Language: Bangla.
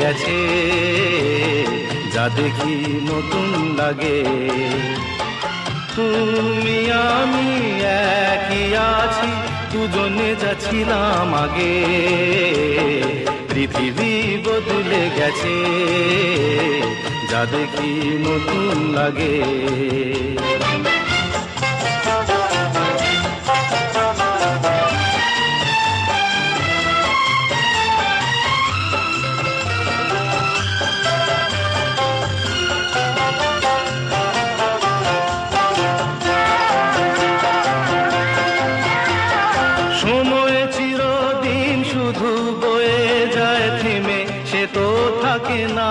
গেছে যা দেখি নতুন লাগে। তুমি আমি একই আছি, দুজনে যাচ্ছিলাম আগে। পৃথিবী বদলে গেছে যা দেখি নতুন লাগে। সময় চিরদিন শুধু বয়ে যায় থেমে, সে তো থাকে না।